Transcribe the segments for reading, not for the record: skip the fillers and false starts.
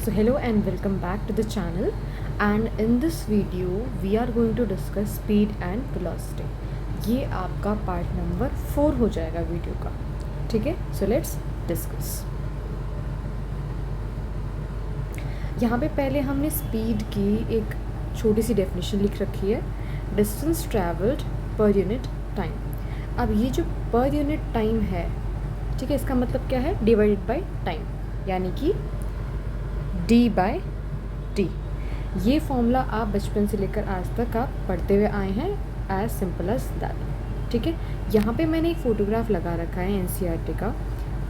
So hello and welcome back to the channel, and in this video we are going to discuss speed and velocity. ये आपका part number 4 हो जाएगा video का, ठीक है. So let's discuss. यहाँ पे पहले हमने स्पीड की एक छोटी सी डेफिनेशन लिख रखी है, distance travelled per unit time. अब ये जो पर यूनिट टाइम है, ठीक है, इसका मतलब क्या है, डिवाइडेड बाय टाइम, यानी कि d बाय टी. ये फॉर्मूला आप बचपन से लेकर आज तक आप पढ़ते हुए आए हैं, एज सिंपल एज दैट, ठीक है. यहाँ पे मैंने एक फ़ोटोग्राफ लगा रखा है एनसीईआरटी का.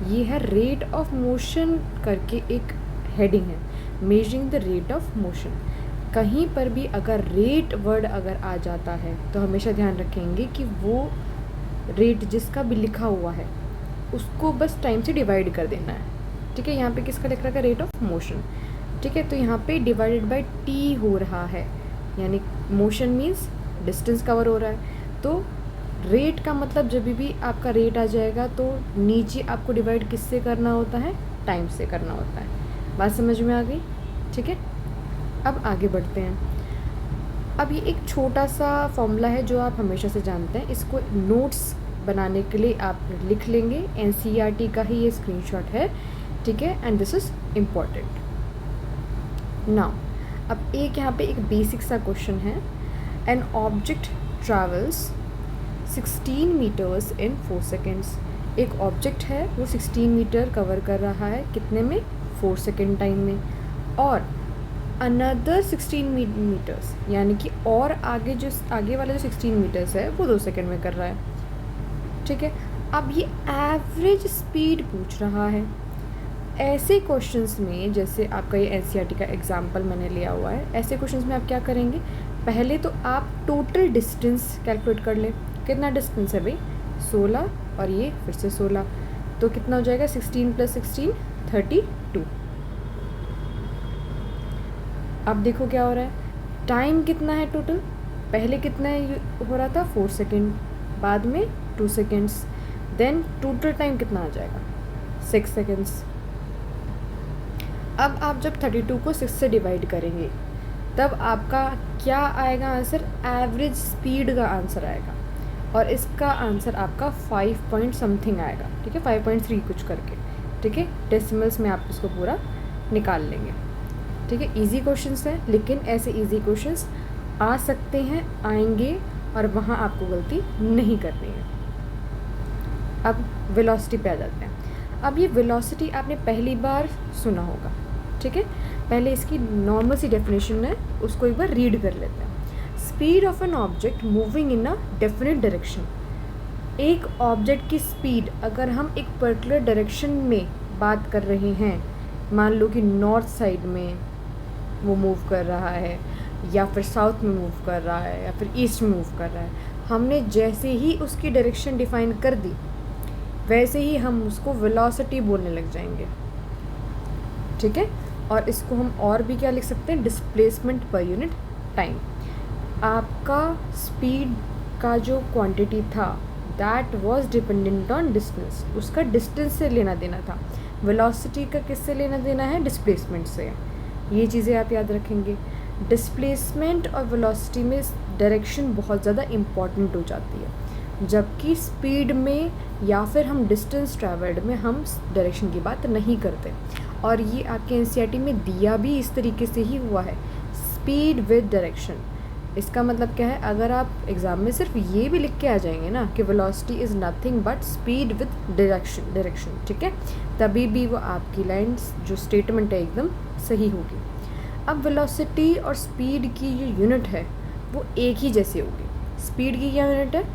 ये है रेट ऑफ मोशन करके एक हेडिंग है, measuring the rate of motion. कहीं पर भी अगर रेट वर्ड अगर आ जाता है तो हमेशा ध्यान रखेंगे कि वो रेट जिसका भी लिखा हुआ है उसको बस टाइम से डिवाइड कर देना है, ठीक है. यहाँ पे किसका लिख रखा है, रेट ऑफ मोशन, ठीक है. तो यहाँ पे डिवाइडेड बाय टी हो रहा है, यानी मोशन मीन्स डिस्टेंस कवर हो रहा है. तो रेट का मतलब जब भी आपका रेट आ जाएगा तो नीचे आपको डिवाइड किससे करना होता है, टाइम से करना होता है. बात समझ में आ गई, ठीक है. अब आगे बढ़ते हैं. अब ये एक छोटा सा फॉर्मूला है जो आप हमेशा से जानते हैं. इसको नोट्स बनाने के लिए आप लिख लेंगे. एनसीईआरटी का ही ये स्क्रीनशॉट है, ठीक है. And this is important. Now अब एक यहाँ पे एक बेसिक सा क्वेश्चन है. An object travels 16 metres in 4 seconds. एक ऑब्जेक्ट है वो 16 मीटर कवर कर रहा है, कितने में, 4 सेकेंड टाइम में. और अनदर 16 मीटर्स, यानी कि और आगे जो आगे वाला जो 16 मीटर्स है वो 2 सेकेंड में कर रहा है, ठीक है. अब ये एवरेज स्पीड पूछ रहा है. ऐसे क्वेश्चंस में, जैसे आपका ये एनसीईआरटी का एग्जांपल मैंने लिया हुआ है, ऐसे क्वेश्चंस में आप क्या करेंगे, पहले तो आप टोटल डिस्टेंस कैलकुलेट कर लें. कितना डिस्टेंस है भाई, 16, और ये फिर से 16, तो कितना हो जाएगा, 16 + 16 32. अब देखो क्या हो रहा है, टाइम कितना है टोटल, पहले कितना हो रहा था, 4 सेकेंड, बाद में 2 सेकेंड्स, देन टोटल टाइम कितना आ जाएगा, 6 सेकेंड्स. अब आप जब 32 को 6 से डिवाइड करेंगे तब आपका क्या आएगा आंसर, एवरेज स्पीड का आंसर आएगा. और इसका आंसर आपका 5 पॉइंट समथिंग आएगा, ठीक है, 5.3 कुछ करके, ठीक है. डेसिमल्स में आप इसको पूरा निकाल लेंगे, ठीक है. इजी क्वेश्चंस हैं, लेकिन ऐसे इजी क्वेश्चंस आ सकते हैं, आएंगे, और वहाँ आपको गलती नहीं करनी है. अब वेलोसिटी पे आ जाते हैं. अब ये वेलोसिटी आपने पहली बार सुना होगा, ठीक है. पहले इसकी नॉर्मल सी डेफिनेशन है, उसको एक बार रीड कर लेते हैं. Speed of an object moving in a definite direction. एक ऑब्जेक्ट की स्पीड, अगर हम एक पर्टिकुलर डायरेक्शन में बात कर रहे हैं, मान लो कि नॉर्थ साइड में वो मूव कर रहा है, या फिर साउथ में मूव कर रहा है, या फिर ईस्ट में मूव कर रहा है, हमने जैसे ही उसकी डायरेक्शन डिफाइन कर दी वैसे ही हम उसको वेलोसिटी बोलने लग जाएंगे, ठीक है. और इसको हम और भी क्या लिख सकते हैं, डिस्प्लेसमेंट पर यूनिट टाइम. आपका स्पीड का जो क्वांटिटी था that was dependent on distance, उसका डिस्टेंस से लेना देना था. वेलोसिटी का किससे लेना देना है, डिस्प्लेसमेंट से. ये चीज़ें आप याद रखेंगे. डिस्प्लेसमेंट और वेलोसिटी में डायरेक्शन बहुत ज़्यादा इम्पॉर्टेंट हो जाती है, जबकि स्पीड में या फिर हम डिस्टेंस ट्रैवल्ड में हम डायरेक्शन की बात नहीं करते. और ये आपके एनसीईआरटी में दिया भी इस तरीके से ही हुआ है, स्पीड विद डायरेक्शन. इसका मतलब क्या है, अगर आप एग्ज़ाम में सिर्फ ये भी लिख के आ जाएंगे ना कि velocity is nothing but speed with direction, ठीक है, तभी भी वो आपकी लाइन जो स्टेटमेंट है एकदम सही होगी. अब वेलोसिटी और स्पीड की जो यूनिट है वो एक ही जैसी होगी. स्पीड की क्या यूनिट है,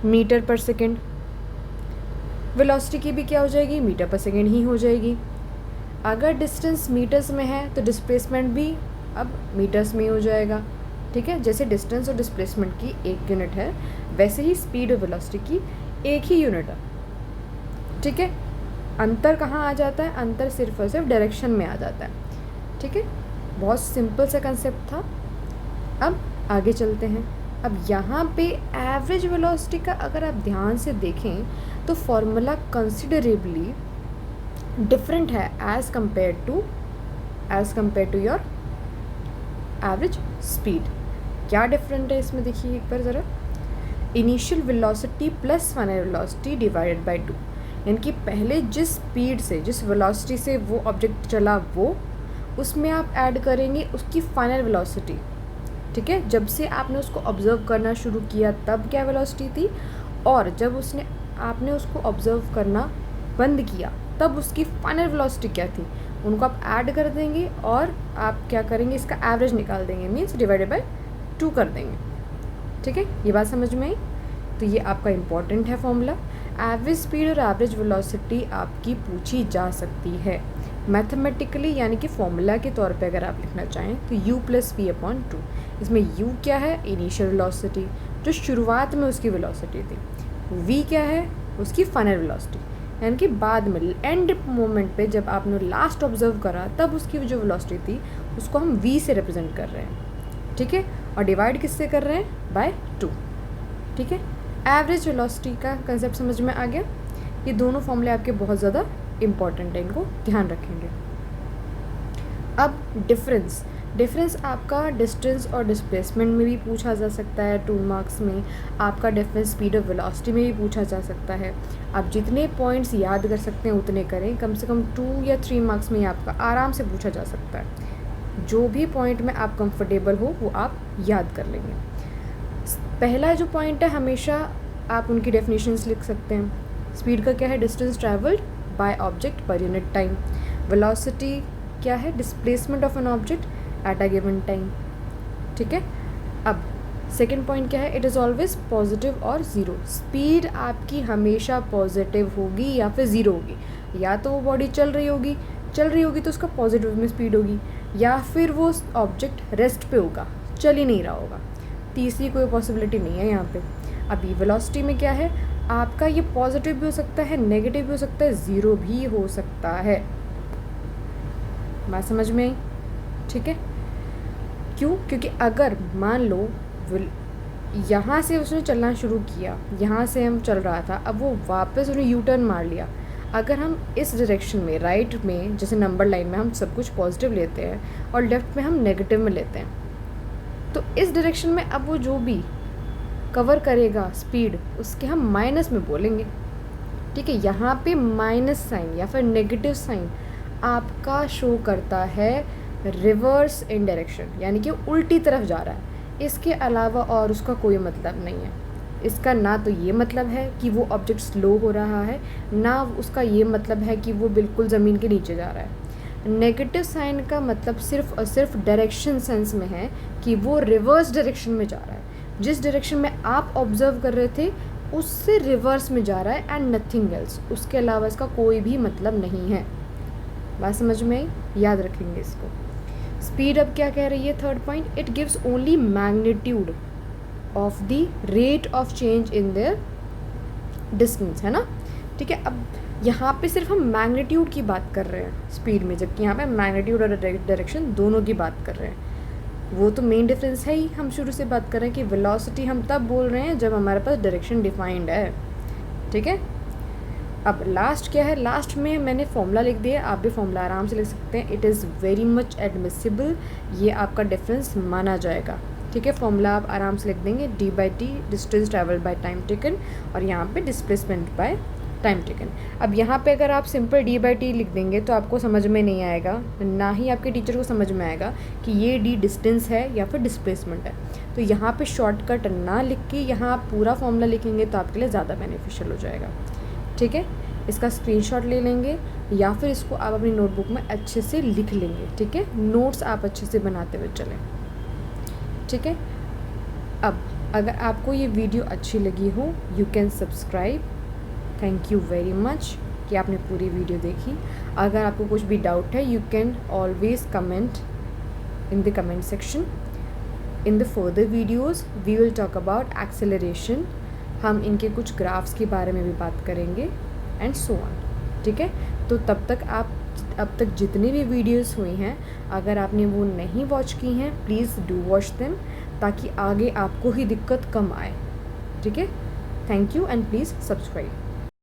मीटर पर सेकेंड. वेलोसिटी की भी क्या हो जाएगी, मीटर पर सेकेंड ही हो जाएगी. अगर डिस्टेंस मीटर्स में है तो डिस्प्लेसमेंट भी अब मीटर्स में ही हो जाएगा, ठीक है. जैसे डिस्टेंस और डिस्प्लेसमेंट की एक यूनिट है, वैसे ही स्पीड और वेलोसिटी की एक ही यूनिट है, ठीक है. अंतर कहाँ आ जाता है, अंतर सिर्फ और सिर्फ डायरेक्शन में आ जाता है, ठीक है. बहुत सिंपल सा कंसेप्ट था. अब आगे चलते हैं. अब यहाँ पे एवरेज वेलोसिटी का अगर आप ध्यान से देखें तो फॉर्मूला कंसिडरेबली डिफरेंट है as compare to as compare to your average speed. क्या डिफरेंट है इसमें देखिए एक बार ज़रा। Initial velocity plus final velocity divided by 2, यानी कि पहले जिस स्पीड से, जिस वेलोसिटी से वो ऑब्जेक्ट चला वो, उसमें आप ऐड करेंगे उसकी फाइनल वेलोसिटी। ठीक है, जब से आपने उसको ऑब्ज़र्व करना शुरू किया तब क्या वेलोसिटी थी, और जब आपने उसको ऑब्ज़र्व करना बंद किया तब उसकी फाइनल वेलोसिटी क्या थी, उनको आप ऐड कर देंगे और आप क्या करेंगे, इसका एवरेज निकाल देंगे, मीन्स डिवाइडेड बाय 2 कर देंगे। ठीक है, ये बात समझ में आई। तो ये आपका इम्पॉर्टेंट है फॉर्मूला। एवरेज स्पीड और एवरेज वेलोसिटी आपकी पूछी जा सकती है मैथमेटिकली, यानी कि फॉर्मूला के तौर पे अगर आप लिखना चाहें तो u+v/2। इसमें u क्या है, इनिशियल वेलोसिटी, जो शुरुआत में उसकी वेलोसिटी थी। v क्या है, उसकी फाइनल वेलोसिटी, यानी कि बाद में एंड मोमेंट पे जब आपने लास्ट ऑब्जर्व करा तब उसकी जो वेलोसिटी थी उसको हम v से रिप्रेजेंट कर रहे हैं। ठीक है, और डिवाइड किससे कर रहे हैं, बाय 2। ठीक है, एवरेज वेलोसिटी का कंसेप्ट समझ में आ गया। ये दोनों फॉर्मूले आपके बहुत ज़्यादा इम्पॉर्टेंट है, इनको ध्यान रखेंगे। अब डिफरेंस आपका डिस्टेंस और डिस्प्लेसमेंट में भी पूछा जा सकता है 2 मार्क्स में। आपका डिफरेंस स्पीड और वेलोसिटी में भी पूछा जा सकता है। आप जितने पॉइंट्स याद कर सकते हैं उतने करें, कम से कम 2 या 3 मार्क्स में आपका आराम से पूछा जा सकता है। जो भी पॉइंट में आप कंफर्टेबल हो वो आप याद कर लेंगे। पहला जो पॉइंट है, हमेशा आप उनकी डेफिनेशंस लिख सकते हैं। स्पीड का क्या है, distance travelled by object per unit time. Velocity क्या है, displacement of an object at a given time. ठीक है, अब सेकेंड पॉइंट क्या है, इट इज़ ऑलवेज पॉजिटिव और ज़ीरो। स्पीड आपकी हमेशा पॉजिटिव होगी या फिर ज़ीरो होगी। या तो वो बॉडी चल रही होगी तो उसका पॉजिटिव में स्पीड होगी, या फिर वो ऑब्जेक्ट रेस्ट पे होगा, चल ही नहीं रहा होगा। तीसरी कोई पॉसिबिलिटी नहीं है यहाँ पे। अभी वेलोसिटी में क्या है, आपका ये पॉजिटिव भी हो सकता है, नेगेटिव भी हो सकता है, ज़ीरो भी हो सकता है। बात समझ में आई? ठीक है, क्यों? क्योंकि अगर मान लो यहाँ से उसने चलना शुरू किया, यहाँ से हम चल रहा था, अब वो वापस उन्हें यू टर्न मार लिया। अगर हम इस डायरेक्शन में, राइट में, जैसे नंबर लाइन में हम सब कुछ पॉजिटिव लेते हैं और लेफ़्ट में हम नेगेटिव में लेते हैं, तो इस डायरेक्शन में अब वो जो भी कवर करेगा स्पीड, उसके हम माइनस में बोलेंगे। ठीक है, यहाँ पे माइनस साइन या फिर नेगेटिव साइन आपका शो करता है रिवर्स इन डायरेक्शन, यानी कि उल्टी तरफ जा रहा है। इसके अलावा और उसका कोई मतलब नहीं है। इसका ना तो ये मतलब है कि वो ऑब्जेक्ट स्लो हो रहा है, ना उसका ये मतलब है कि वो बिल्कुल ज़मीन के नीचे जा रहा है। नेगेटिव साइन का मतलब सिर्फ और सिर्फ डायरेक्शन सेंस में है कि वो रिवर्स डायरेक्शन में जा रहा है। जिस डायरेक्शन में आप ऑब्जर्व कर रहे थे उससे रिवर्स में जा रहा है, एंड नथिंग एल्स। उसके अलावा इसका कोई भी मतलब नहीं है। बात समझ में आई? याद रखेंगे इसको। स्पीड अब क्या कह रही है, third point, it gives only magnitude of the rate of change in their distance, है ना। ठीक है, अब यहाँ पे सिर्फ हम मैग्नीट्यूड की बात कर रहे हैं स्पीड में, जबकि यहाँ पे मैग्नीट्यूड और डायरेक्शन दोनों की बात कर रहे हैं। वो तो मेन डिफरेंस है ही। हम शुरू से बात कर रहे हैं कि वेलोसिटी हम तब बोल रहे हैं जब हमारे पास डायरेक्शन डिफाइंड है। ठीक है, अब लास्ट क्या है, लास्ट में मैंने फॉर्मूला लिख दिया, आप भी फॉर्मूला आराम से लिख सकते हैं। It is very much admissible, ये आपका डिफरेंस माना जाएगा। ठीक है, फॉर्मूला आप आराम से लिख देंगे, d/t distance travel by time taken, और यहाँ पे डिस्प्लेसमेंट बाय टाइम टेकन। अब यहाँ पे अगर आप सिंपल d/t लिख देंगे तो आपको समझ में नहीं आएगा, ना ही आपके टीचर को समझ में आएगा कि ये d डिस्टेंस है या फिर डिस्प्लेसमेंट है। तो यहाँ पे शॉर्टकट ना लिख के यहाँ आप पूरा फॉर्मूला लिखेंगे तो आपके लिए ज़्यादा बेनिफिशियल हो जाएगा। ठीक है, इसका स्क्रीनशॉट ले लेंगे या फिर इसको आप अपनी नोटबुक में अच्छे से लिख लेंगे। ठीक है, नोट्स आप अच्छे से बनाते हुए चलें। ठीक है, अब अगर आपको ये वीडियो अच्छी लगी हो, you can subscribe. Thank you very much कि आपने पूरी वीडियो देखी। अगर आपको कुछ भी डाउट है, you can always comment in the comment section. In the further videos we will talk about acceleration. हम इनके कुछ ग्राफ्स के बारे में भी बात करेंगे एंड सो ऑन। ठीक है, तो तब तक आप अब तक जितनी भी वीडियोस हुई हैं, अगर आपने वो नहीं वॉच की हैं, प्लीज़ डू वॉच देम, ताकि आगे आपको ही दिक्कत कम आए। ठीक है, thank you and please subscribe.